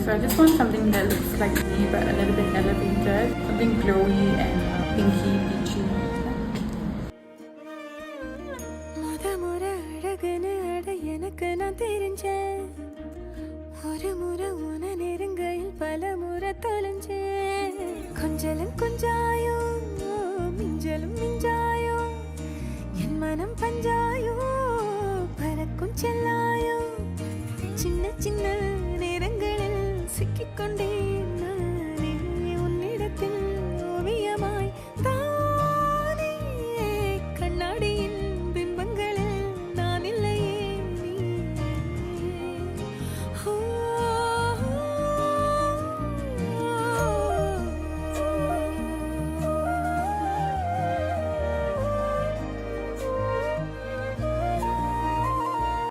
So I just want something that looks like me but a little bit elevated, something glowy and pinky, peachy. கொஞ்சலும் கொஞ்சாயோ மிஞ்சலும் மிஞ்சாயோ என் மனம் பஞ்சா